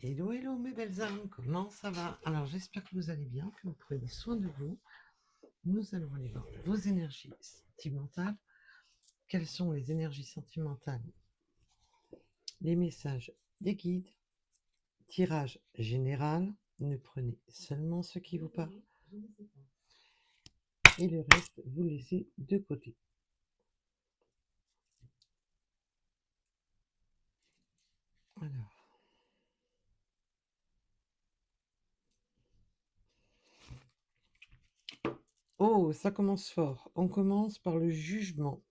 Hello, hello mes belles âmes, comment ça va? Alors j'espère que vous allez bien, que vous prenez soin de vous. Nous allons aller voir vos énergies sentimentales. Quelles sont les énergies sentimentales? Les messages des guides, tirage général, ne prenez seulement ce qui vous parle et le reste vous laissez de côté. Alors, oh, ça commence fort. On commence par le jugement.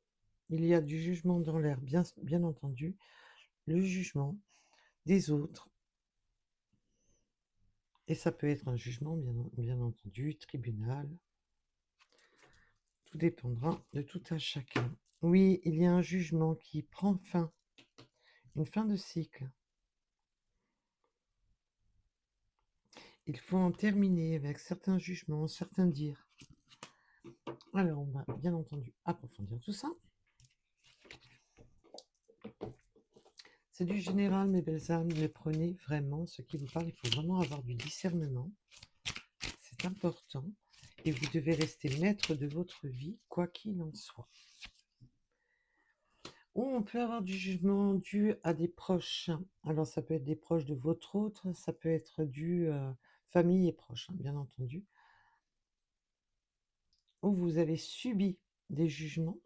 Il y a du jugement dans l'air, bien entendu. Le jugement des autres. Et ça peut être un jugement, bien entendu, tribunal. Tout dépendra de tout un chacun. Oui, il y a un jugement qui prend fin, une fin de cycle. Il faut en terminer avec certains jugements, certains dires. Alors, on va bien entendu approfondir tout ça. C'est du général, mes belles âmes. Ne prenez vraiment ce qui vous parle. Il faut vraiment avoir du discernement. C'est important. Et vous devez rester maître de votre vie, quoi qu'il en soit. Ou on peut avoir du jugement dû à des proches. Alors, ça peut être des proches de votre autre, ça peut être dû famille et proches, bien entendu. Ou vous avez subi des jugements.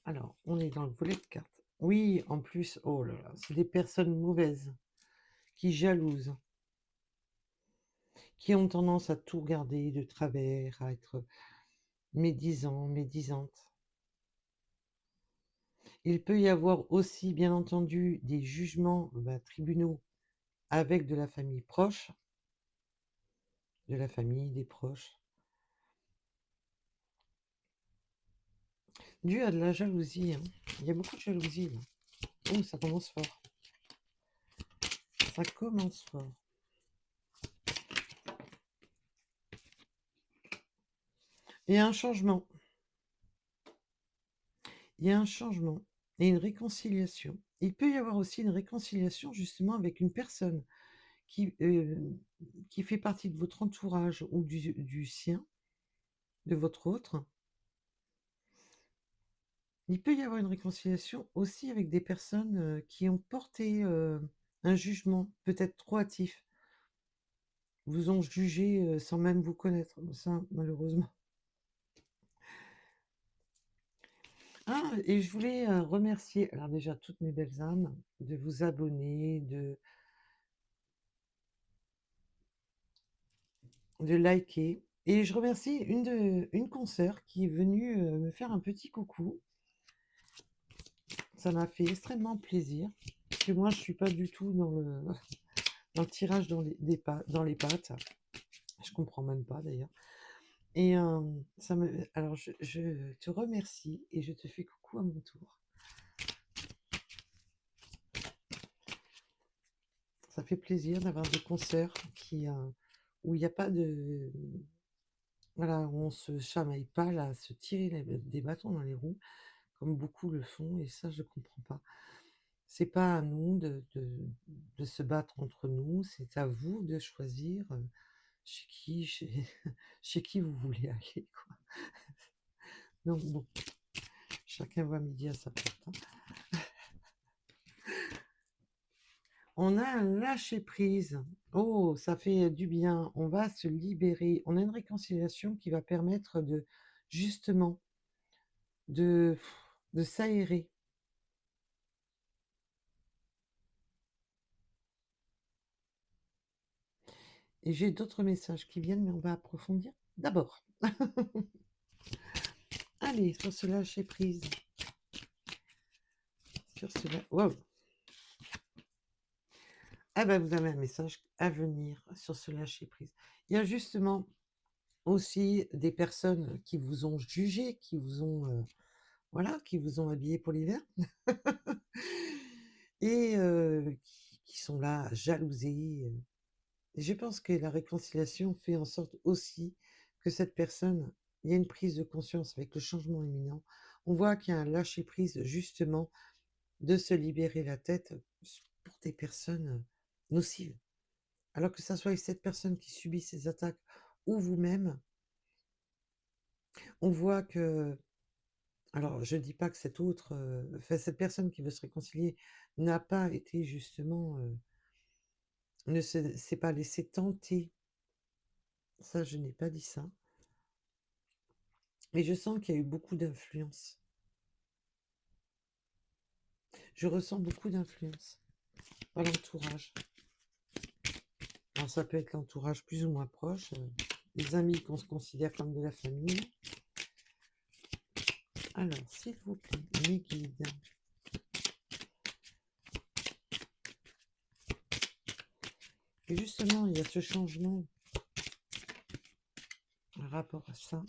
Alors, on est dans le volet de cartes. Oui, en plus, oh là là, c'est des personnes mauvaises qui jalousent, qui ont tendance à tout regarder de travers, à être médisants, médisantes. Il peut y avoir aussi, bien entendu, des jugements tribunaux avec de la famille proche, de la famille, des proches, dû à de la jalousie. Hein. Il y a beaucoup de jalousie là. Oh, ça commence fort. Ça commence fort. Il y a un changement. Il y a un changement et une réconciliation. Il peut y avoir aussi une réconciliation justement avec une personne qui, qui fait partie de votre entourage ou du sien, de votre autre. Il peut y avoir une réconciliation aussi avec des personnes qui ont porté un jugement peut-être trop hâtif, vous ont jugé sans même vous connaître, ça malheureusement. Ah, et je voulais remercier, alors déjà toutes mes belles âmes, de vous abonner, de liker. Et je remercie une consoeur qui est venue me faire un petit coucou. Ça m'a fait extrêmement plaisir. Parce que moi, je suis pas du tout dans le tirage dans les pattes. Je comprends même pas d'ailleurs. Et alors, je te remercie et je te fais coucou à mon tour. Ça fait plaisir d'avoir des concerts où il n'y a pas de... Voilà, où on se chamaille pas là, à se tirer des bâtons dans les roues, comme beaucoup le font, et ça, je comprends pas. C'est pas à nous de se battre entre nous, c'est à vous de choisir chez, chez qui vous voulez aller, quoi. Donc bon, chacun voit midi à sa porte. Hein. On a un lâcher-prise. Oh, ça fait du bien. On va se libérer. On a une réconciliation qui va permettre de, justement, de, de s'aérer. Et j'ai d'autres messages qui viennent, mais on va approfondir d'abord. Allez, sur ce lâcher-prise. Sur ce... Wow. Ah ben, vous avez un message à venir sur ce lâcher-prise. Il y a justement aussi des personnes qui vous ont jugé, qui vous ont... voilà, qui vous ont habillé pour l'hiver. Et qui sont là à jalouser. Et je pense que la réconciliation fait en sorte aussi que cette personne, il y a une prise de conscience avec le changement imminent. On voit qu'il y a un lâcher-prise, justement, de se libérer la tête pour des personnes nocives. Alors que ça soit cette personne qui subit ces attaques ou vous-même, on voit que alors je dis pas que cet autre, enfin cette personne qui veut se réconcilier n'a pas été justement, ne s'est pas laissé tenter. Ça, je n'ai pas dit ça. Mais je sens qu'il y a eu beaucoup d'influence. Je ressens beaucoup d'influence par l'entourage. Alors ça peut être l'entourage plus ou moins proche, les amis qu'on se considère comme de la famille. Alors, s'il vous plaît, mes guides. Et justement, il y a ce changement par rapport à ça.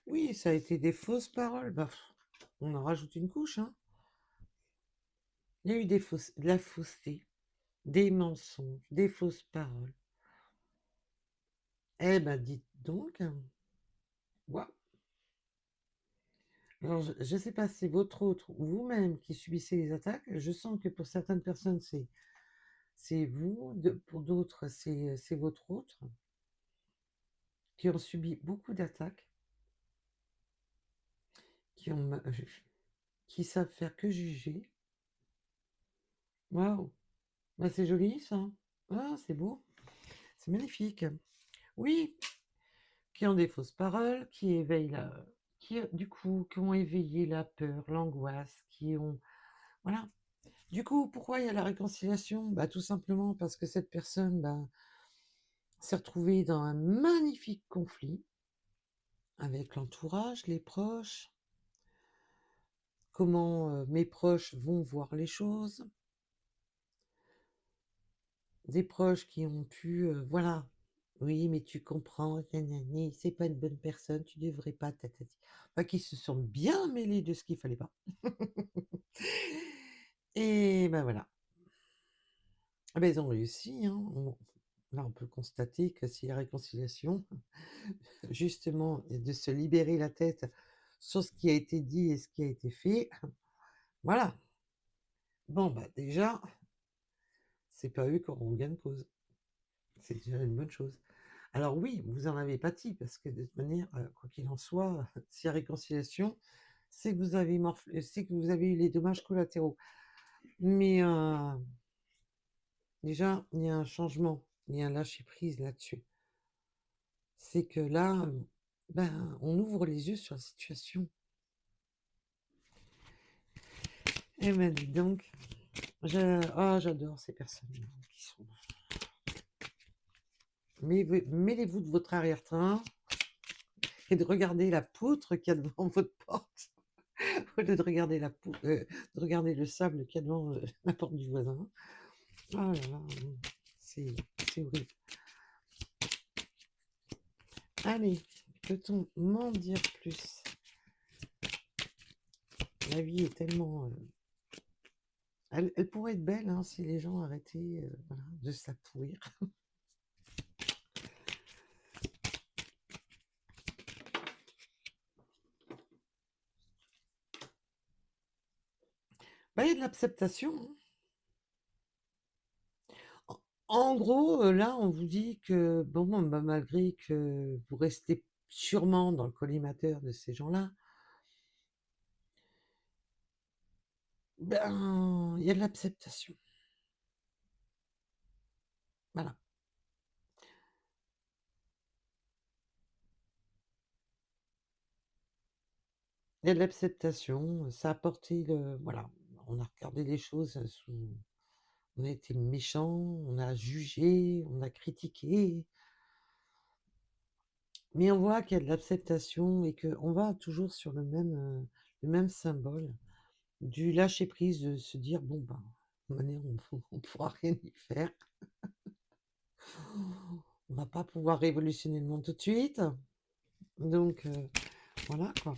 Oui, ça a été des fausses paroles. Bah, on en rajoute une couche, hein. Il y a eu de la fausseté, des mensonges, des fausses paroles. Eh ben, dites donc. Waouh. Alors, je ne sais pas si c'est votre autre ou vous-même qui subissez les attaques. Je sens que pour certaines personnes, c'est vous. Pour d'autres, c'est votre autre qui ont subi beaucoup d'attaques, qui ont, qui savent faire que juger. Waouh. Bah, c'est joli, ça. Ah, c'est beau. C'est magnifique. Oui, qui ont des fausses paroles, qui éveillent qui, du coup, qui ont éveillé la peur, l'angoisse, qui ont... Voilà. Du coup, pourquoi il y a la réconciliation? Bah, tout simplement parce que cette personne bah, s'est retrouvée dans un magnifique conflit avec l'entourage, les proches, comment mes proches vont voir les choses, des proches qui ont pu, voilà, oui, mais tu comprends, nanani, c'est pas une bonne personne, tu devrais pas, tatati. Enfin, qui se sont bien mêlés de ce qu'il fallait pas. Et ben voilà. Ah ben, ils ont réussi, hein. Là, on peut constater que si la réconciliation, justement, est de se libérer la tête sur ce qui a été dit et ce qui a été fait, voilà. Bon, bah déjà, c'est pas eux qui auront gain de cause. C'est déjà une bonne chose. Alors oui, vous en avez pâti, parce que de toute manière, quoi qu'il en soit, s'il y a réconciliation, c'est que vous avez c'est que vous avez eu les dommages collatéraux. Mais déjà, il y a un changement, il y a un lâcher-prise là-dessus. C'est que là, ben, on ouvre les yeux sur la situation. Eh ben, dis donc, j'adore ces personnes qui sont... Mais mêlez-vous de votre arrière-train et de regarder la poutre qu'il y a devant votre porte, au lieu de regarder de regarder le sable qu'il y a devant la porte du voisin. Oh là là, c'est horrible. Allez, peut-on m'en dire plus? La vie est tellement... elle pourrait être belle hein, si les gens arrêtaient voilà, de se la pourrir. Bah, il y a de l'acceptation. Hein. En gros, là, on vous dit que, bon, bah, malgré que vous restez sûrement dans le collimateur de ces gens-là, ben, il y a de l'acceptation. Voilà. Il y a de l'acceptation, ça a apporté le... Voilà, on a regardé les choses sous... On a été méchant, on a jugé, on a critiqué, mais on voit qu'il y a de l'acceptation et qu'on va toujours sur le même symbole du lâcher prise, de se dire bon ben, de toute manière, on pourra rien y faire. On va pas pouvoir révolutionner le monde tout de suite. Donc voilà quoi.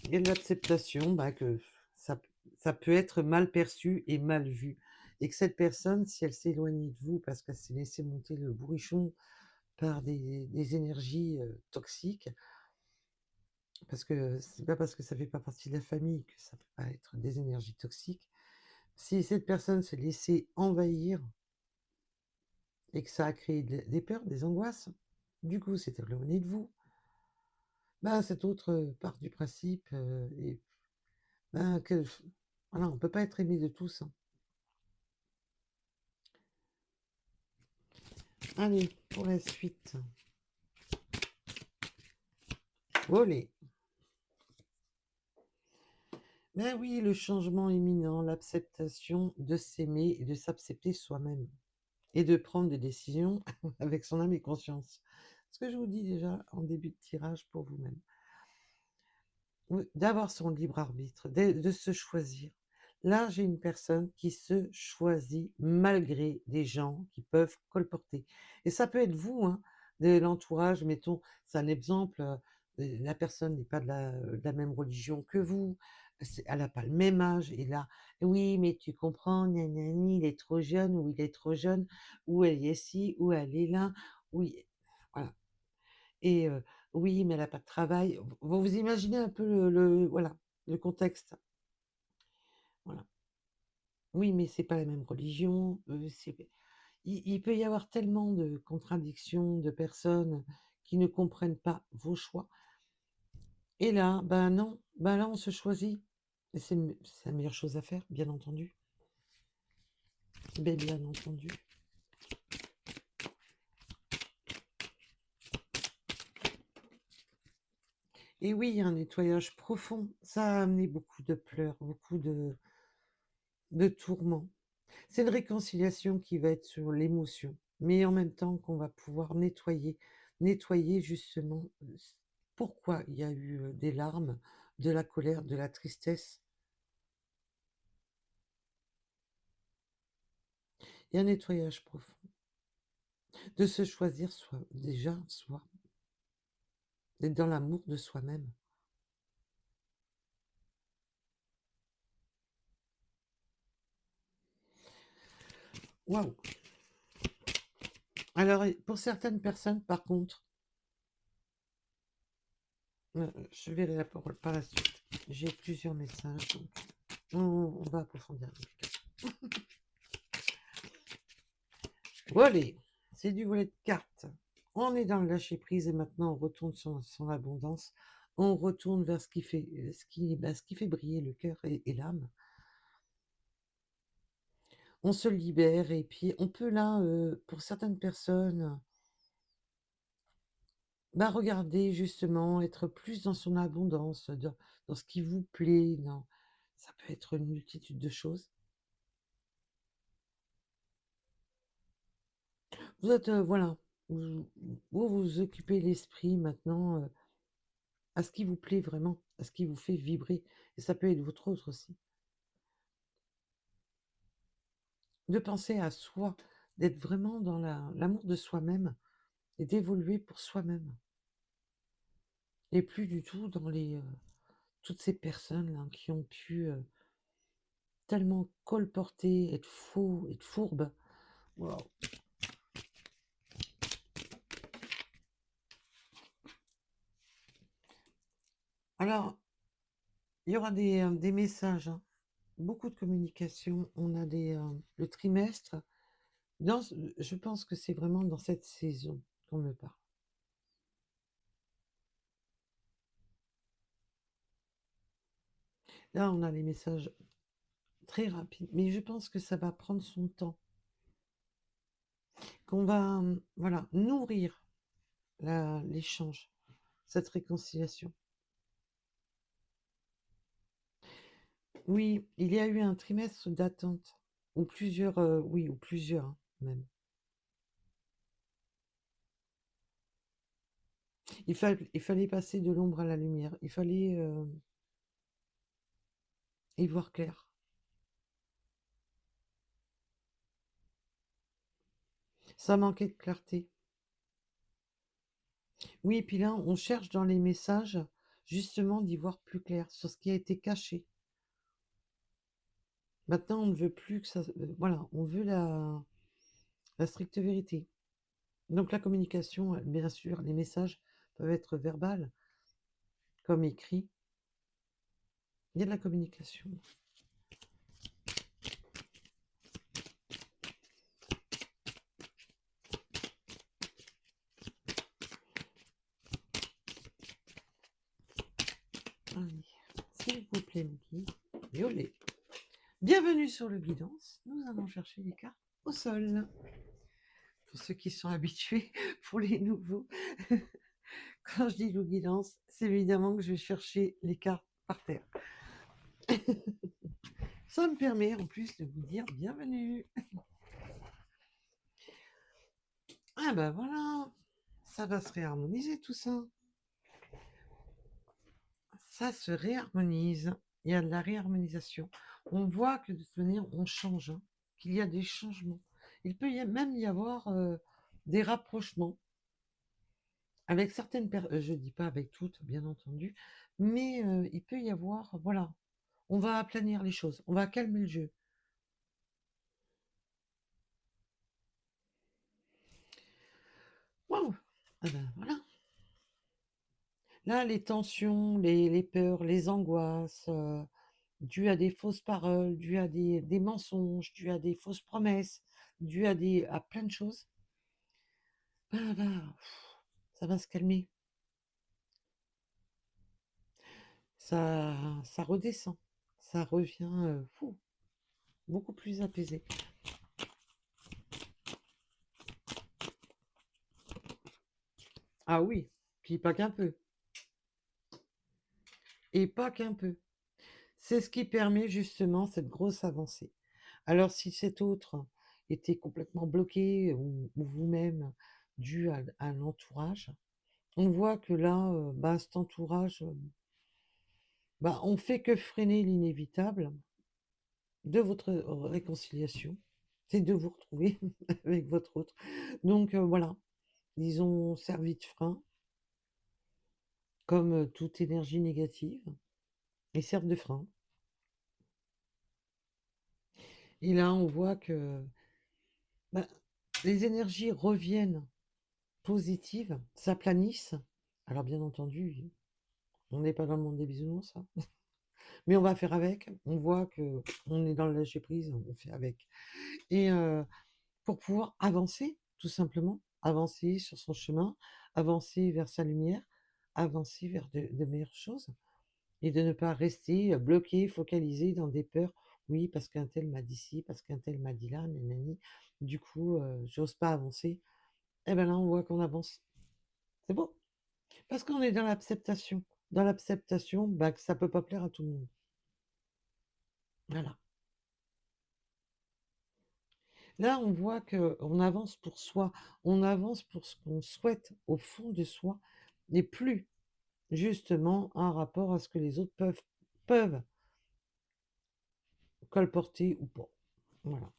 Il y a de l'acceptation bah, que ça peut être mal perçu et mal vu. Et que cette personne, si elle s'est éloignée de vous parce qu'elle s'est laissé monter le bourrichon, par des énergies, toxiques, parce que c'est pas parce que ça fait pas partie de la famille que ça peut pas être des énergies toxiques. Si cette personne s'est laissée envahir et que ça a créé des peurs, des angoisses, du coup, c'est éloigné de vous, ben, cet autre, part du principe, et ben, que voilà, on peut pas être aimé de tous, hein. Allez, pour la suite. Olé! Ben oui, le changement imminent, l'acceptation de s'aimer et de s'accepter soi-même et de prendre des décisions avec son âme et conscience. Ce que je vous dis déjà en début de tirage pour vous-même. Oui, d'avoir son libre arbitre, de se choisir. Là, j'ai une personne qui se choisit malgré des gens qui peuvent colporter. Et ça peut être vous, hein, de l'entourage, mettons, c'est un exemple, la personne n'est pas de la même religion que vous, elle n'a pas le même âge, et là, oui, mais tu comprends, nanani, il est trop jeune, ou il est trop jeune, ou elle est ci, ou elle est là, oui, voilà. Et oui, mais elle a pas de travail. Vous imaginez un peu le voilà, le contexte? Voilà. Oui, mais c'est pas la même religion, c'est il peut y avoir tellement de contradictions, de personnes qui ne comprennent pas vos choix, et là, ben non, ben là, on se choisit, et c'est la meilleure chose à faire, bien entendu. Bien entendu. Et oui, il y a un nettoyage profond. Ça a amené beaucoup de pleurs, beaucoup de tourments. C'est une réconciliation qui va être sur l'émotion, mais en même temps qu'on va pouvoir nettoyer justement pourquoi il y a eu des larmes, de la colère, de la tristesse. Il y a un nettoyage profond, de se choisir soi, déjà soi, d'être dans l'amour de soi-même. Waouh! Alors, pour certaines personnes, par contre, je verrai la parole par la suite. J'ai plusieurs messages, donc on va approfondir. Voilà, c'est du volet de cartes. On est dans le lâcher prise et maintenant on retourne sur son abondance. On retourne vers ce qui fait, ce qui fait briller le cœur et l'âme. On se libère et puis on peut là, pour certaines personnes, bah, regarder justement, être plus dans son abondance, dans ce qui vous plaît, ça peut être une multitude de choses. Vous êtes, voilà, vous vous occupez l'esprit maintenant, à ce qui vous plaît vraiment, à ce qui vous fait vibrer. Et ça peut être votre autre aussi. De penser à soi, d'être vraiment dans l'amour de soi-même et d'évoluer pour soi-même. Et plus du tout dans toutes ces personnes là, qui ont pu tellement colporter, être faux, être fourbe. Waouh. Alors, il y aura des messages, hein, beaucoup de communication. On a le trimestre. Je pense que c'est vraiment dans cette saison qu'on me parle. Là, on a les messages très rapides, mais je pense que ça va prendre son temps, qu'on va, voilà, nourrir l'échange, cette réconciliation. Oui, il y a eu un trimestre d'attente, ou plusieurs, oui, ou plusieurs, hein, même. Il fallait passer de l'ombre à la lumière, il fallait y voir clair. Ça manquait de clarté. Oui, et puis là, on cherche dans les messages, justement, d'y voir plus clair sur ce qui a été caché. Maintenant, on ne veut plus que ça. Voilà, on veut la stricte vérité. Donc la communication, bien sûr, les messages peuvent être verbales comme écrits. Il y a de la communication. Allez, s'il vous plaît, mon guide. Et olé. Bienvenue sur le guidance. Nous allons chercher les cartes au sol. Pour ceux qui sont habitués, pour les nouveaux. Quand je dis le guidance, c'est évidemment que je vais chercher les cartes par terre. Ça me permet en plus de vous dire bienvenue. Ah ben voilà, ça va se réharmoniser tout ça. Ça se réharmonise. Il y a de la réharmonisation. On voit que de toute manière, on change, hein, qu'il y a des changements. Il peut même y avoir des rapprochements avec certaines personnes. Je dis pas avec toutes, bien entendu, mais il peut y avoir, voilà, on va aplanir les choses, on va calmer le jeu. Waouh! Ah ben voilà. Là, les tensions, les peurs, les angoisses, dues à des fausses paroles, dues à des mensonges, dues à des fausses promesses, dues à plein de choses, ça va se calmer. Ça redescend. Ça revient beaucoup plus apaisé. Ah oui, puis pas qu'un peu. Et pas qu'un peu. C'est ce qui permet justement cette grosse avancée. Alors si cet autre était complètement bloqué ou vous-même dû à l'entourage, on voit que là, cet entourage, on fait que freiner l'inévitable de votre réconciliation. C'est de vous retrouver avec votre autre. Donc voilà, ils ont servi de frein, comme toute énergie négative, ils servent de frein. Et là, on voit que bah, les énergies reviennent positives, s'aplanissent. Alors bien entendu, on n'est pas dans le monde des bisounours, hein. Mais on va faire avec. On voit que on est dans le lâcher prise, on fait avec. Et pour pouvoir avancer, tout simplement, avancer sur son chemin, avancer vers sa lumière, avancer vers de meilleures choses, et de ne pas rester bloqué, focalisé dans des peurs. Oui, parce qu'un tel m'a dit ci, parce qu'un tel m'a dit là, nanani. Du coup, j'ose pas avancer. Et bien là, on voit qu'on avance. C'est beau. Parce qu'on est dans l'acceptation. Dans l'acceptation, que ça peut pas plaire à tout le monde. Voilà. Là, on voit qu'on avance pour soi, on avance pour ce qu'on souhaite au fond de soi, et plus justement un rapport à ce que les autres peuvent colporter ou pas. Voilà.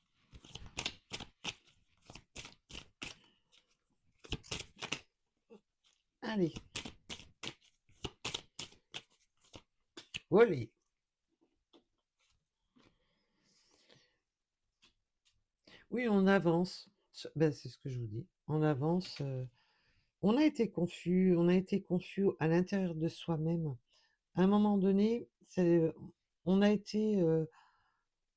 Allez. Olé. Oui, on avance. C'est ce que je vous dis. On avance. On a été confus à l'intérieur de soi-même. À un moment donné, on a été,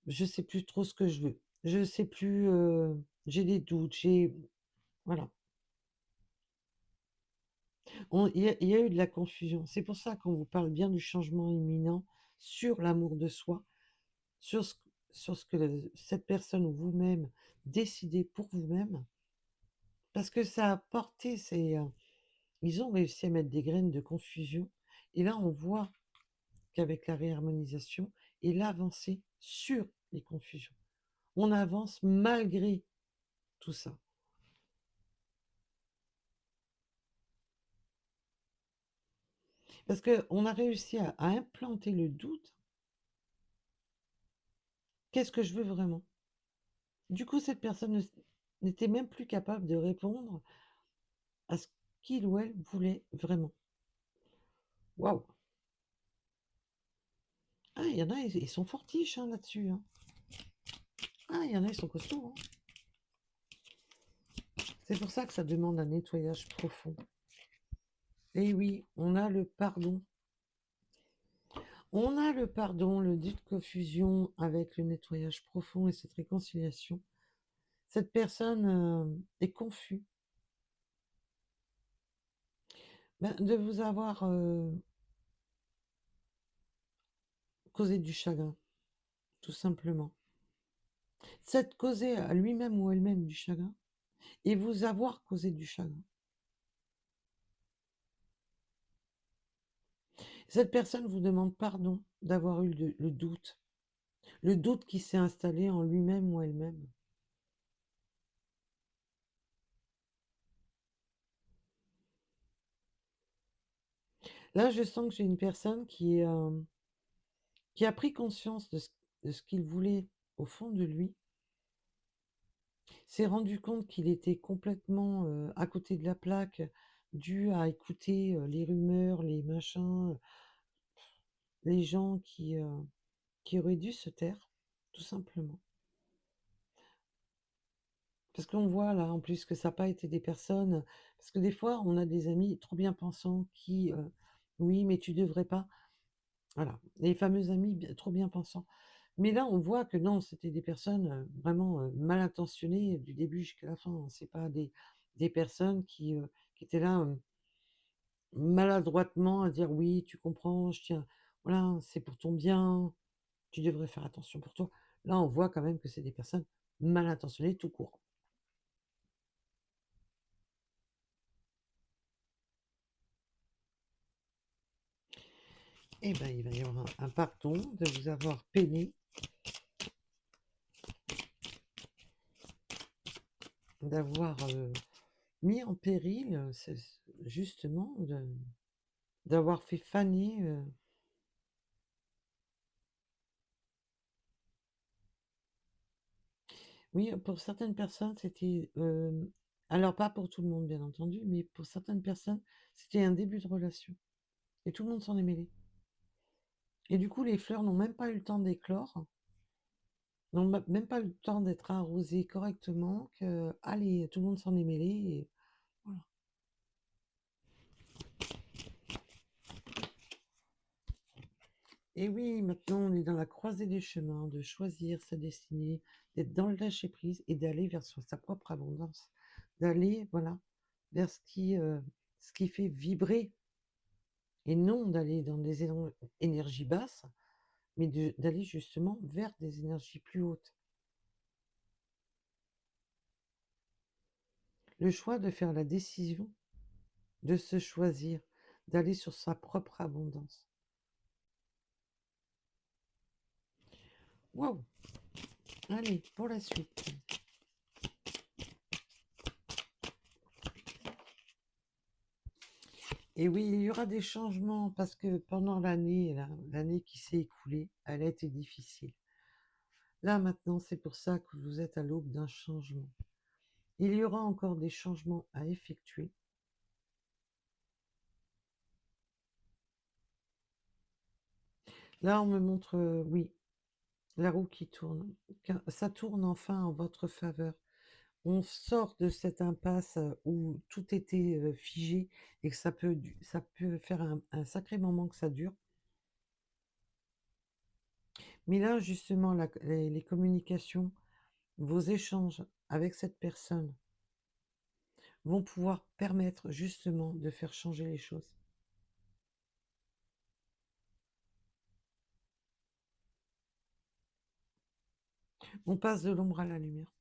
je sais plus trop ce que je veux. Je sais plus, j'ai des doutes, voilà. Il y a eu de la confusion. C'est pour ça qu'on vous parle bien du changement imminent sur l'amour de soi, sur ce, sur ce que cette personne ou vous-même décidez pour vous-même, parce que ça a porté ils ont réussi à mettre des graines de confusion, et là on voit qu'avec la réharmonisation et l'avancée sur les confusions, on avance malgré tout ça. Parce qu'on a réussi à implanter le doute. Qu'est-ce que je veux vraiment? Du coup, cette personne n'était même plus capable de répondre à ce qu'il ou elle voulait vraiment. Waouh! Ah, il y en a, ils sont fortiches hein, là-dessus, hein. Ah, il y en a, ils sont costauds, hein. C'est pour ça que ça demande un nettoyage profond. Et oui, on a le pardon. On a le pardon, le dit de confusion avec le nettoyage profond et cette réconciliation. Cette personne est confus de vous avoir causé du chagrin, tout simplement. C'est causé à lui-même ou elle-même du chagrin et vous avoir causé du chagrin. Cette personne vous demande pardon d'avoir eu le doute qui s'est installé en lui-même ou elle-même. Là, je sens que j'ai une personne qui a pris conscience de ce qu'il voulait au fond de lui, s'est rendu compte qu'il était complètement à côté de la plaque, dû à écouter les rumeurs, les machins, les gens qui auraient dû se taire, tout simplement. Parce qu'on voit là en plus que ça n'a pas été des personnes, parce que des fois on a des amis trop bien pensants qui, oui mais tu devrais pas, voilà, les fameux amis trop bien pensants. Mais là on voit que non, c'était des personnes vraiment mal intentionnées du début jusqu'à la fin, hein. C'est pas des personnes qui étaient là maladroitement à dire oui, tu comprends, je tiens, voilà, c'est pour ton bien, tu devrais faire attention pour toi. Là on voit quand même que c'est des personnes mal intentionnées tout court. Eh ben, il va y avoir un pardon de vous avoir peiné, d'avoir mis en péril, justement, d'avoir fait faner. Oui, pour certaines personnes, c'était... alors, pas pour tout le monde, bien entendu, mais pour certaines personnes, c'était un début de relation. Et tout le monde s'en est mêlé. Et du coup, les fleurs n'ont même pas eu le temps d'éclore, n'ont même pas eu le temps d'être arrosées correctement, que, allez, tout le monde s'en est mêlé, et voilà. Et oui, maintenant on est dans la croisée des chemins, de choisir sa destinée, d'être dans le lâcher prise et d'aller vers sa propre abondance, d'aller, voilà, vers ce qui fait vibrer, et non d'aller dans des énergies basses, mais d'aller justement vers des énergies plus hautes. Le choix de faire la décision, de se choisir, d'aller sur sa propre abondance. Waouh! Allez, pour la suite. Et oui, il y aura des changements parce que pendant l'année, l'année qui s'est écoulée, elle a été difficile. Là, maintenant, c'est pour ça que vous êtes à l'aube d'un changement. Il y aura encore des changements à effectuer. Là, on me montre, oui, la roue qui tourne. Ça tourne enfin en votre faveur. On sort de cette impasse où tout était figé et que ça peut faire un sacré moment que ça dure. Mais là, justement, les communications, vos échanges avec cette personne vont pouvoir permettre justement de faire changer les choses. On passe de l'ombre à la lumière.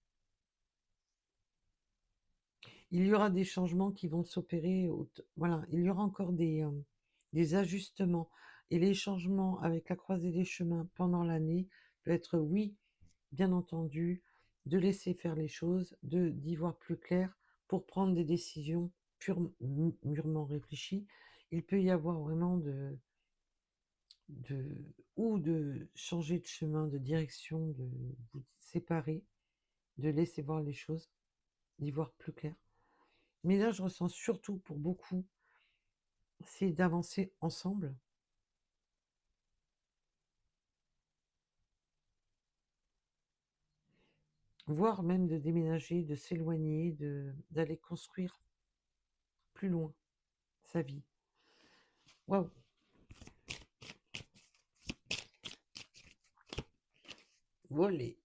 Il y aura des changements qui vont s'opérer. Voilà, il y aura encore des ajustements. Et les changements avec la croisée des chemins pendant l'année peut être, oui, bien entendu, de laisser faire les choses, d'y voir plus clair pour prendre des décisions mûrement réfléchies. Il peut y avoir vraiment ou de changer de chemin, de direction, de vous séparer, de laisser voir les choses, d'y voir plus clair. Mais là, je ressens surtout pour beaucoup, c'est d'avancer ensemble. voire même de déménager, de s'éloigner, d'aller construire plus loin sa vie. Waouh! Volé.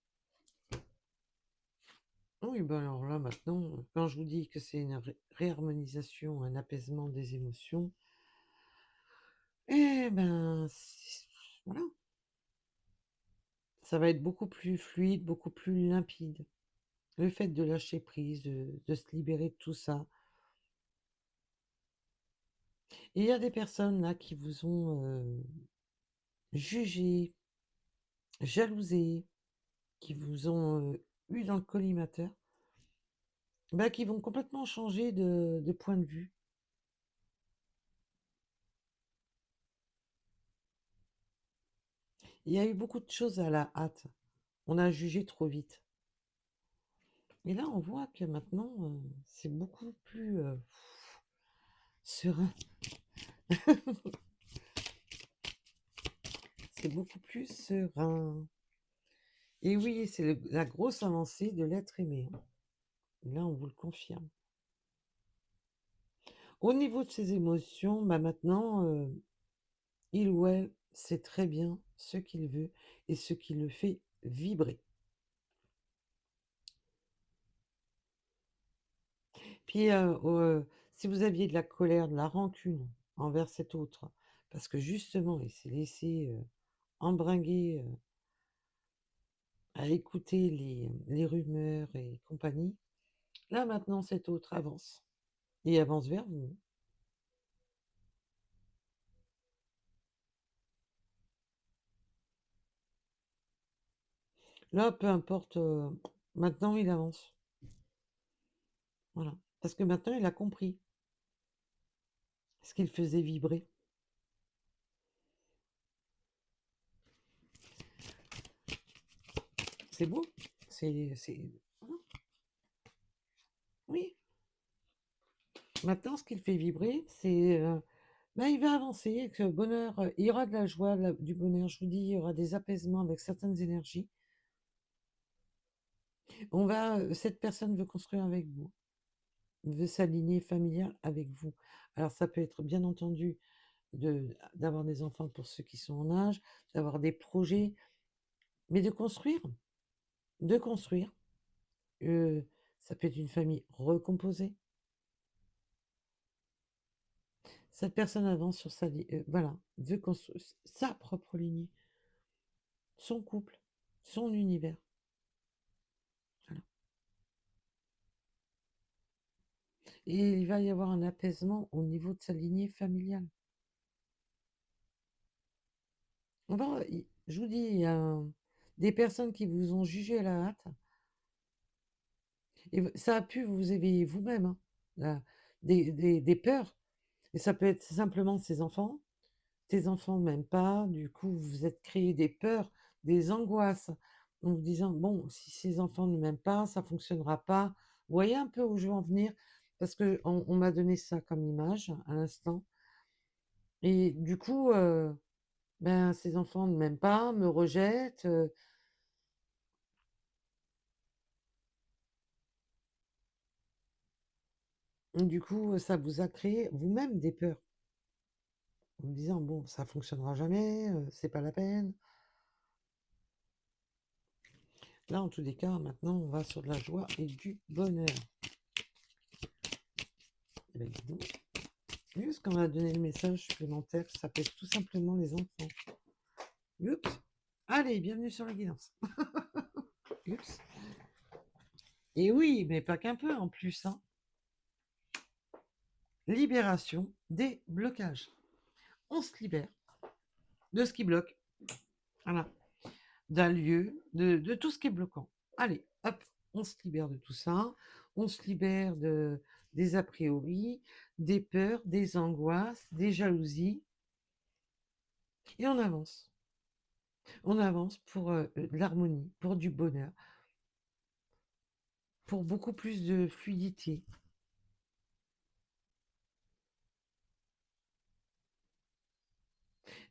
Oui, ben alors là maintenant, quand je vous dis que c'est une réharmonisation, un apaisement des émotions, eh ben, voilà, ça va être beaucoup plus fluide, beaucoup plus limpide. Le fait de lâcher prise, de se libérer de tout ça. Et il y a des personnes là qui vous ont jugé, jalousé, qui vous ont eu dans le collimateur, bah, qui vont complètement changer de point de vue. Il y a eu beaucoup de choses à la hâte. On a jugé trop vite. Et là, on voit que maintenant, c'est beaucoup plus serein. C'est beaucoup plus serein. Et oui, c'est la grosse avancée de l'être aimé, hein. Là, on vous le confirme. Au niveau de ses émotions, bah maintenant, il ou elle sait très bien ce qu'il veut et ce qui le fait vibrer. Puis, si vous aviez de la colère, de la rancune envers cet autre, parce que justement, il s'est laissé embringuer à écouter les rumeurs et compagnie, là maintenant cet autre avance et avance vers vous. Là, peu importe, maintenant il avance. Voilà. Parce que maintenant il a compris ce qu'il faisait vibrer. C'est beau. Voilà. Oui. Maintenant, ce qu'il fait vibrer, c'est ben, il va avancer avec le bonheur. Il y aura de la joie, du bonheur. Je vous dis, il y aura des apaisements avec certaines énergies. Cette personne veut construire avec vous, veut s'aligner familial avec vous. Alors, ça peut être bien entendu d'avoir des enfants pour ceux qui sont en âge, d'avoir des projets, mais de construire, de construire. Euh, Ça peut être une famille recomposée. Cette personne avance sur voilà, veut construire sa propre lignée, son couple, son univers. Voilà. Et il va y avoir un apaisement au niveau de sa lignée familiale. Je vous dis, il y a des personnes qui vous ont jugé à la hâte, et ça a pu vous éveiller vous-même, hein, des peurs. Et ça peut être simplement ses enfants. Tes enfants ne m'aiment pas, du coup, vous vous êtes créé des peurs, des angoisses, en vous disant, bon, si ces enfants ne m'aiment pas, ça ne fonctionnera pas. Vous voyez un peu où je veux en venir? Parce que on m'a donné ça comme image à l'instant. Et du coup, ben, ces enfants ne m'aiment pas, me rejettent. Du coup, ça vous a créé vous-même des peurs. En vous disant, bon, ça fonctionnera jamais, c'est pas la peine. Là, en tous les cas, maintenant, on va sur de la joie et du bonheur. Eh ben, dis donc. Oui, parce qu'on m'a donné le message supplémentaire, ça pèse tout simplement les enfants. Oups. Allez, bienvenue sur la guidance. Oups. Et oui, mais pas qu'un peu en plus, hein. Libération des blocages. On se libère de ce qui bloque. Voilà. D'un lieu, de tout ce qui est bloquant. Allez, hop, on se libère de tout ça. On se libère des a priori, des peurs, des angoisses, des jalousies. Et on avance. On avance pour de l'harmonie, pour du bonheur, pour beaucoup plus de fluidité.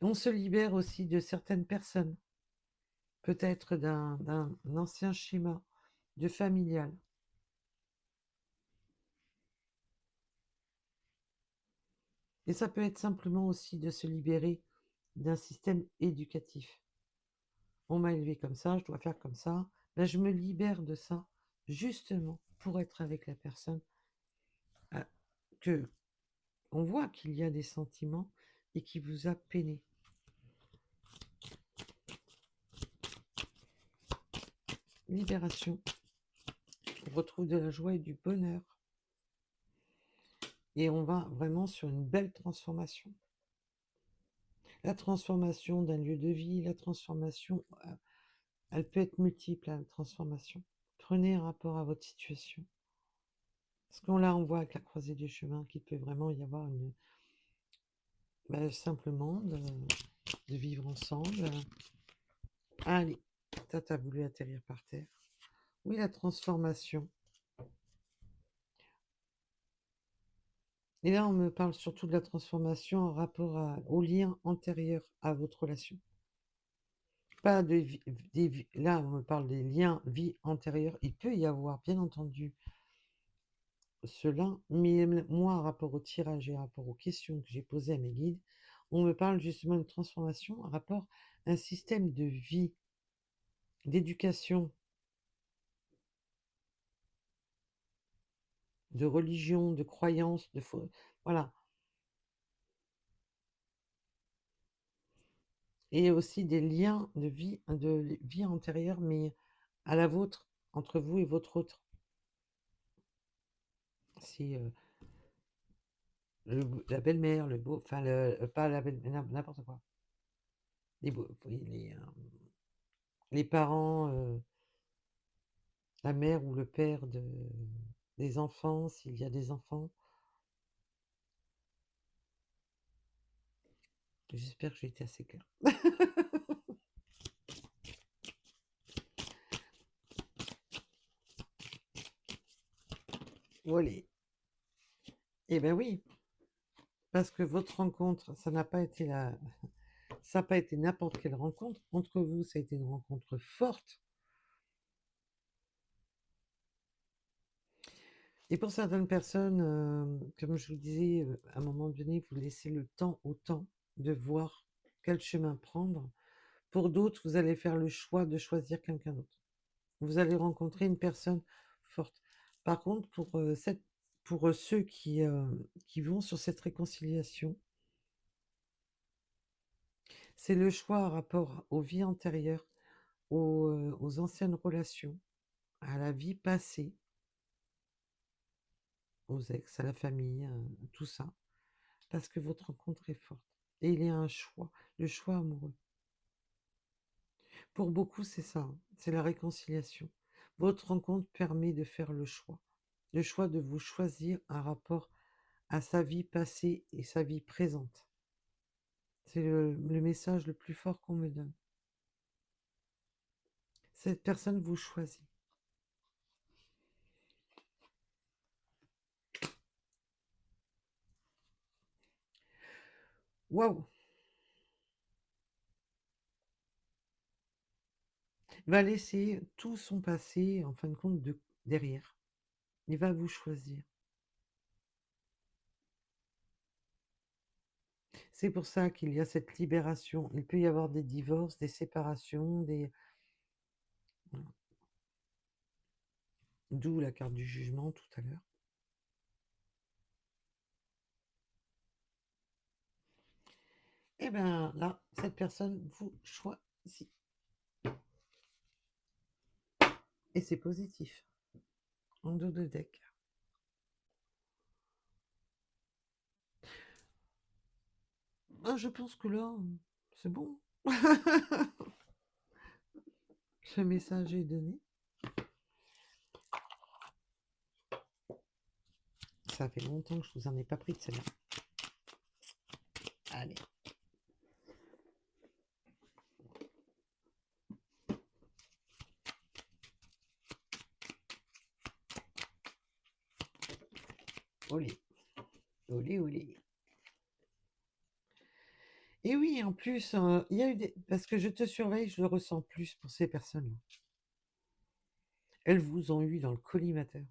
On se libère aussi de certaines personnes, peut-être d'un ancien schéma, de familial. Et ça peut être simplement aussi de se libérer d'un système éducatif. On m'a élevé comme ça, je dois faire comme ça. Ben, je me libère de ça, justement, pour être avec la personne euh, que on voit qu'il y a des sentiments et qui vous a peiné. Libération. On retrouve de la joie et du bonheur. Et on va vraiment sur une belle transformation. La transformation d'un lieu de vie, la transformation, elle peut être multiple, la transformation. Prenez un rapport à votre situation. Parce qu'on là, on voit avec la croisée des chemins qu'il peut vraiment y avoir une... Ben, simplement de vivre ensemble. Allez, t'as voulu atterrir par terre. Oui, la transformation. Et là, on me parle surtout de la transformation en rapport au lien antérieur à votre relation. Pas là, on me parle des liens vie antérieure. Il peut y avoir, bien entendu, cela, mais moi, en rapport au tirage et en rapport aux questions que j'ai posées à mes guides, on me parle justement de transformation en rapport à un système de vie, d'éducation, de religion, de croyance, voilà. Et aussi des liens de vie antérieure, mais à la vôtre, entre vous et votre autre. C'est la belle-mère, le beau, enfin, pas la belle-mère, n'importe quoi. Oui, les parents, la mère ou le père des enfants, s'il y a des enfants. J'espère que j'ai été assez claire. Voilà. Eh ben oui, parce que votre rencontre, ça n'a pas été ça n'a pas été n'importe quelle rencontre. Entre vous, ça a été une rencontre forte. Et pour certaines personnes, comme je vous disais, à un moment donné, vous laissez le temps au temps de voir quel chemin prendre. Pour d'autres, vous allez faire le choix de choisir quelqu'un d'autre. Vous allez rencontrer une personne forte. Par contre, pour ceux qui vont sur cette réconciliation, c'est le choix en rapport aux vies antérieures, aux anciennes relations, à la vie passée, aux ex, à la famille, tout ça, parce que votre rencontre est forte. Et il y a un choix, le choix amoureux. Pour beaucoup, c'est ça, hein, c'est la réconciliation. Votre rencontre permet de faire le choix de vous choisir un rapport à sa vie passée et sa vie présente. C'est le message le plus fort qu'on me donne. Cette personne vous choisit. Waouh! Va laisser tout son passé, en fin de compte, derrière. Il va vous choisir. C'est pour ça qu'il y a cette libération. Il peut y avoir des divorces, des séparations, voilà. D'où la carte du jugement tout à l'heure. Et bien là, cette personne vous choisit. Et c'est positif. En dos de deck. Ah, je pense que là, c'est bon. Ce message est donné. Ça fait longtemps que je vous en ai pas pris de celle-là. Allez. Olé. Olé, olé. Et oui, en plus, il y a eu des... Parce que je te surveille, je le ressens plus pour ces personnes-là. elles vous ont eu dans le collimateur.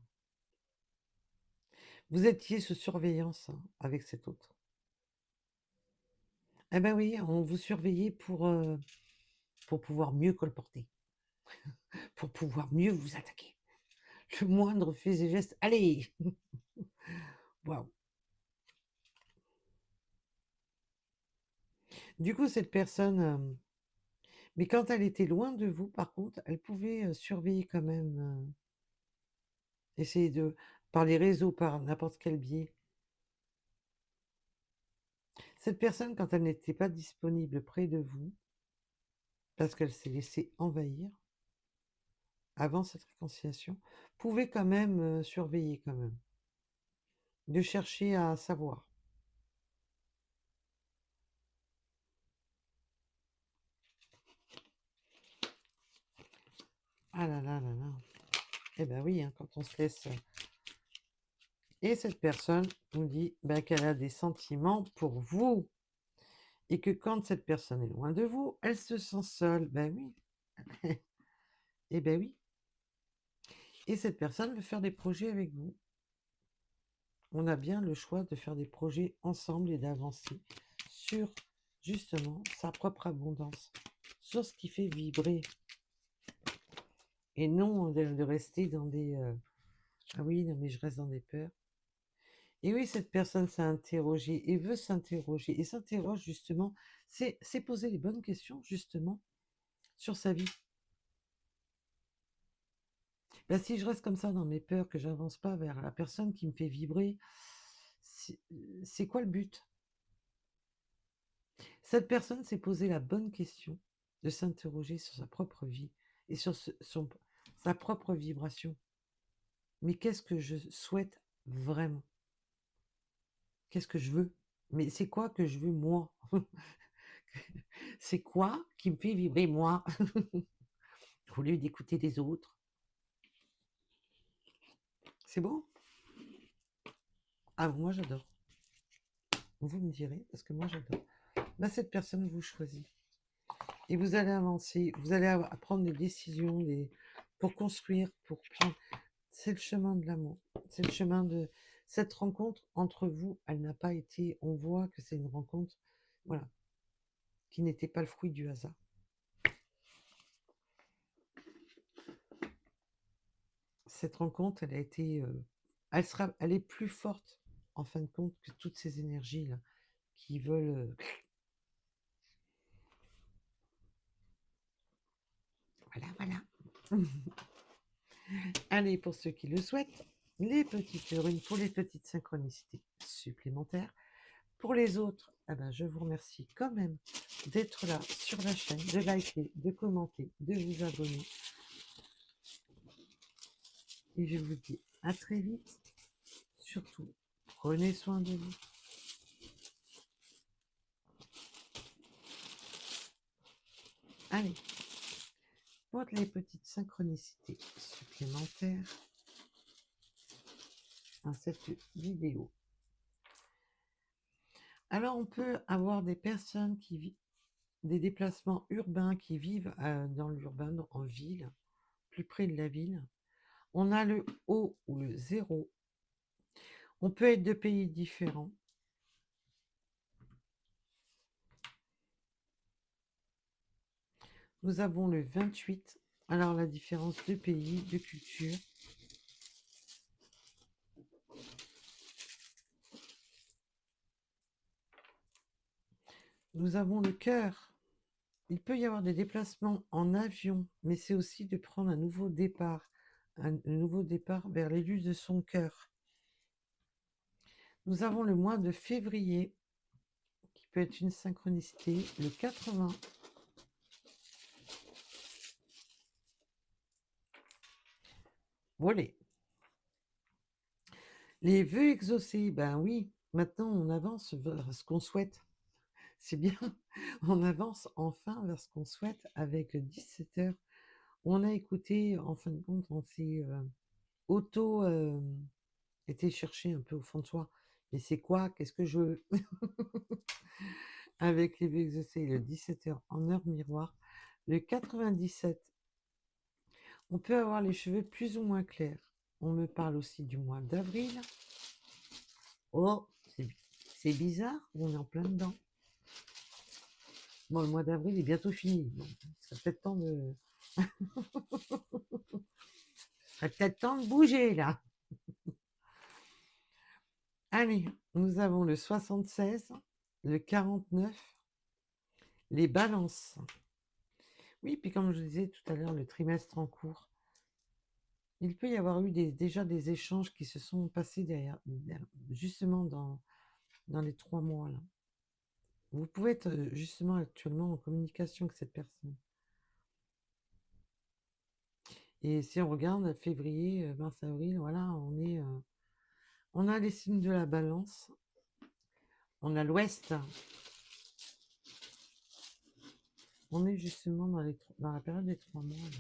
Vous étiez sous surveillance, hein, avec cet autre. Eh ben oui, on vous surveillait pour pouvoir mieux colporter, pour pouvoir mieux vous attaquer. Le moindre fait et geste, allez! Waouh! Du coup, cette personne, mais quand elle était loin de vous, par contre, elle pouvait, surveiller quand même, essayer de par les réseaux, par n'importe quel biais. Cette personne, quand elle n'était pas disponible près de vous, parce qu'elle s'est laissée envahir avant cette réconciliation, pouvait quand même, surveiller quand même, de chercher à savoir. Ah là là là là. Eh ben oui, hein, quand on se laisse, et cette personne nous dit, bah, qu'elle a des sentiments pour vous et que quand cette personne est loin de vous, elle se sent seule. Ben oui. Eh ben oui. Et cette personne veut faire des projets avec vous. On a bien le choix de faire des projets ensemble et d'avancer sur justement sa propre abondance, sur ce qui fait vibrer et non de rester dans des ah oui, non mais je reste dans des peurs. Et oui, cette personne s'est interrogée et veut s'interroger et s'interroge justement, c'est poser les bonnes questions justement sur sa vie. Bah, si je reste comme ça dans mes peurs, que j'avance pas vers la personne qui me fait vibrer, c'est c'est quoi le but? Cette personne s'est posé la bonne question de s'interroger sur sa propre vie et sur sa propre vibration. Mais qu'est-ce que je souhaite vraiment? Qu'est-ce que je veux? Mais c'est quoi que je veux moi? C'est quoi qui me fait vibrer moi? Au lieu d'écouter les autres. C'est bon? Ah, moi j'adore. Vous me direz, parce que moi j'adore. Bah, cette personne vous choisit. Et vous allez avancer, vous allez prendre des décisions pour construire, pour prendre. C'est le chemin de l'amour. C'est le chemin de cette rencontre entre vous. Elle n'a pas été. On voit que c'est une rencontre, voilà, qui n'était pas le fruit du hasard. Cette rencontre, elle a été, elle est plus forte en fin de compte que toutes ces énergies là qui veulent. Voilà, voilà. Allez, pour ceux qui le souhaitent, les petites runes pour les petites synchronicités supplémentaires. Pour les autres, eh ben, je vous remercie quand même d'être là sur la chaîne, de liker, de commenter, de vous abonner. Et je vous dis à très vite. Surtout, prenez soin de vous. Allez, pour les petites synchronicités supplémentaires dans cette vidéo. Alors, on peut avoir des personnes qui vivent des déplacements urbains, qui vivent dans l'urbain, en ville, plus près de la ville. On a le haut ou le 0. On peut être de pays différents. Nous avons le 28. Alors, la différence de pays, de culture. Nous avons le cœur. Il peut y avoir des déplacements en avion, mais c'est aussi de prendre un nouveau départ vers l'élu de son cœur. Nous avons le mois de février, qui peut être une synchronicité, le 80. Voilà. Les vœux exaucés, ben oui, maintenant on avance vers ce qu'on souhaite. C'est bien, on avance enfin vers ce qu'on souhaite avec 17 heures. On a écouté, en fin de compte, on s'est auto été chercher un peu au fond de soi. Mais c'est quoi? Qu'est-ce que je veux? Avec les vœux exaucés, le 17 heures en heure miroir, le 97. On peut avoir les cheveux plus ou moins clairs. On me parle aussi du mois d'avril. Oh, c'est bizarre, on est en plein dedans. Bon, le mois d'avril est bientôt fini. Donc, ça serait peut-être temps de... serait peut-être temps de bouger, là. Allez, nous avons le 76, le 49, les balances. Oui, puis comme je disais tout à l'heure, le trimestre en cours, il peut y avoir eu déjà des échanges qui se sont passés justement dans les 3 mois, là. Vous pouvez être justement actuellement en communication avec cette personne. Et si on regarde février, mars, avril, voilà, on a les signes de la balance, on a l'ouest, on est justement dans la période des 3 mois, là.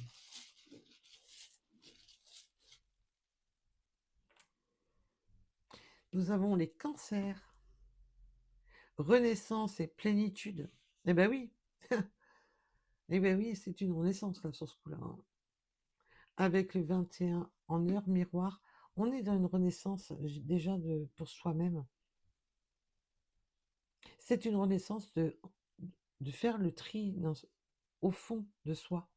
Nous avons les cancers, renaissance et plénitude. Eh ben oui, eh ben oui, c'est une renaissance là sur ce coup-là, hein. Avec le 21 en heure miroir, on est dans une renaissance déjà pour soi-même. C'est une renaissance de faire le tri au fond de soi,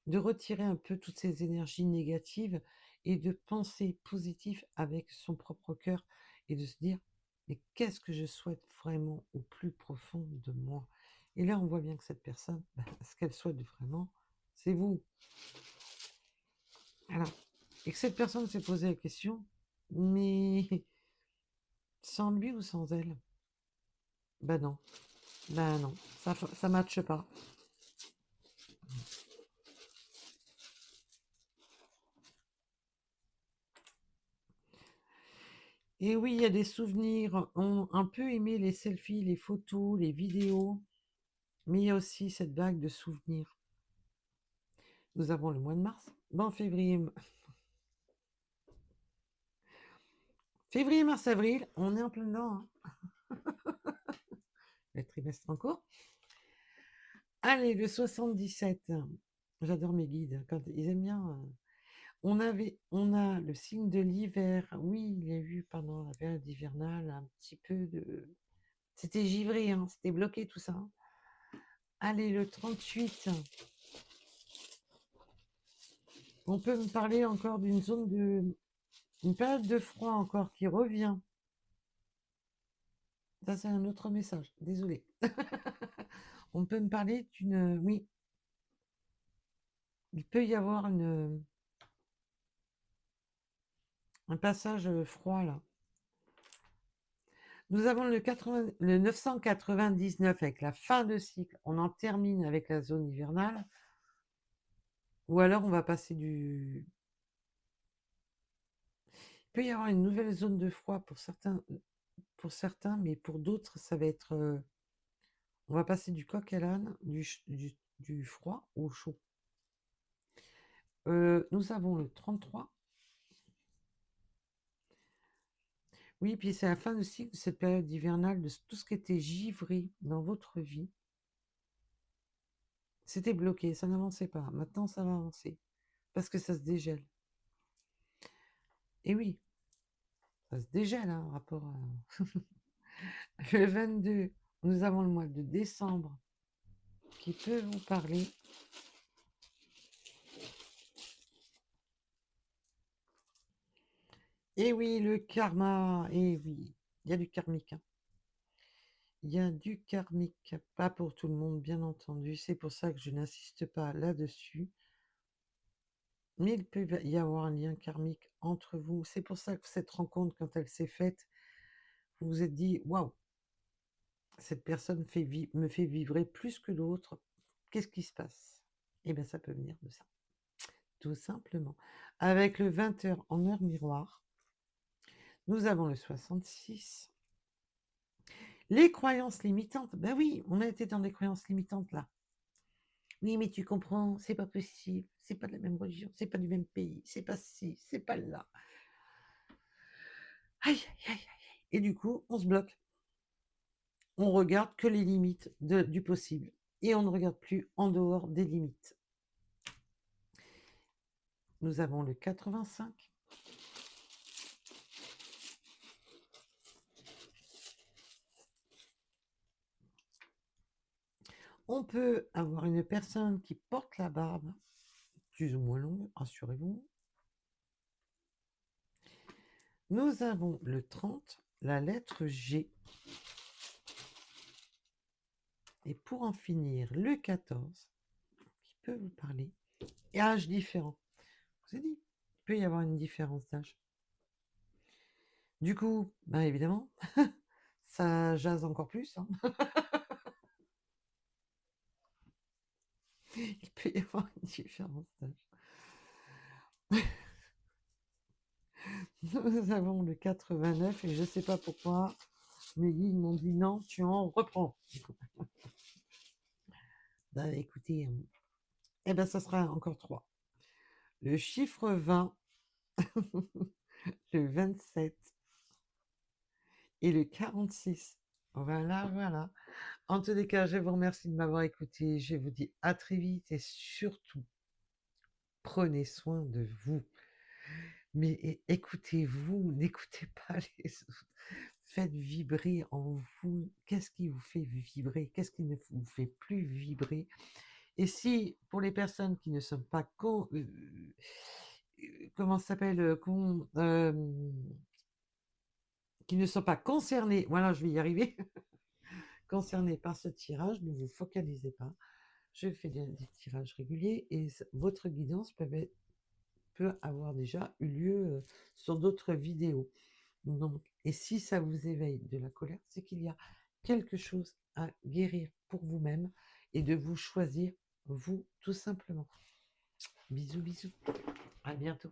de retirer un peu toutes ces énergies négatives et de penser positif avec son propre cœur et de se dire, mais qu'est-ce que je souhaite vraiment au plus profond de moi? Et là, on voit bien que cette personne, ce qu'elle souhaite vraiment, c'est vous. Alors, et que cette personne s'est posé la question, mais sans lui ou sans elle? Non, non, ça matche pas. Et oui, il y a des souvenirs. On un peu aimé les selfies, les photos, les vidéos, mais il y a aussi cette vague de souvenirs. Nous avons le mois de mars. Bon, février, mars, avril, on est en plein dedans, hein. Le trimestre en cours. Allez, le 77. J'adore mes guides, quand ils aiment bien. On a le signe de l'hiver. Oui, il y a eu pendant la période hivernale un petit peu de... C'était givré, hein, c'était bloqué tout ça, hein. Allez, le 38. On peut me parler encore une période de froid encore qui revient. Ça, c'est un autre message. Désolé. On peut me parler oui, il peut y avoir un passage froid là. Nous avons le 999 avec la fin de cycle. On en termine avec la zone hivernale. Ou alors on va passer du... Il peut y avoir une nouvelle zone de froid pour certains, mais pour d'autres, ça va être... on va passer du coq à l'âne, du froid au chaud. Nous avons le 33. Oui, puis c'est la fin de cycle de cette période hivernale, de tout ce qui était givré dans votre vie. C'était bloqué, ça n'avançait pas. Maintenant, ça va avancer. Parce que ça se dégèle. Et oui, ça se dégèle, hein, rapport à... Le 22, nous avons le mois de décembre qui peut vous parler. Et oui, le karma. Et oui, il y a du karmique, hein. Il y a du karmique, pas pour tout le monde, bien entendu. C'est pour ça que je n'insiste pas là-dessus. Mais il peut y avoir un lien karmique entre vous. C'est pour ça que cette rencontre, quand elle s'est faite, vous vous êtes dit, waouh, cette personne me fait vibrer plus que d'autres. Qu'est-ce qui se passe? Eh bien, ça peut venir de ça, tout simplement. Avec le 20h en heure miroir, nous avons le 66. Les croyances limitantes. Ben oui, on a été dans des croyances limitantes là. Oui, mais tu comprends, c'est pas possible, c'est pas de la même religion, c'est pas du même pays, c'est pas ci, c'est pas là. Aïe, aïe, aïe, aïe. Et du coup, on se bloque. On regarde que les limites du possible. Et on ne regarde plus en dehors des limites. nous avons le 85. On peut avoir une personne qui porte la barbe, plus ou moins longue, rassurez-vous. Nous avons le 30, la lettre G. Et pour en finir, le 14, qui peut vous parler, et âge différent. Je vous ai dit, il peut y avoir une différence d'âge. Du coup, ben évidemment, ça jase encore plus, hein. Il peut y avoir une différence d'âge. Nous avons le 89 et je ne sais pas pourquoi, mes guides m'ont dit non, tu en reprends. Ben, écoutez, eh ben, ça sera encore 3. Le chiffre 20, le 27 et le 46. Voilà, voilà. En tous les cas, je vous remercie de m'avoir écouté. Je vous dis à très vite et surtout, prenez soin de vous. Mais écoutez-vous, n'écoutez pas les autres. Faites vibrer en vous. Qu'est-ce qui vous fait vibrer? Qu'est-ce qui ne vous fait plus vibrer? Et si, pour les personnes qui ne sont pas comment ça s'appelle, qui ne sont pas concernées, voilà, je vais y arriver, concernées par ce tirage, ne vous focalisez pas. Je fais des tirages réguliers et votre guidance peut avoir déjà eu lieu sur d'autres vidéos. Donc, et si ça vous éveille de la colère, c'est qu'il y a quelque chose à guérir pour vous-même et de vous choisir, vous, tout simplement. Bisous, bisous. À bientôt.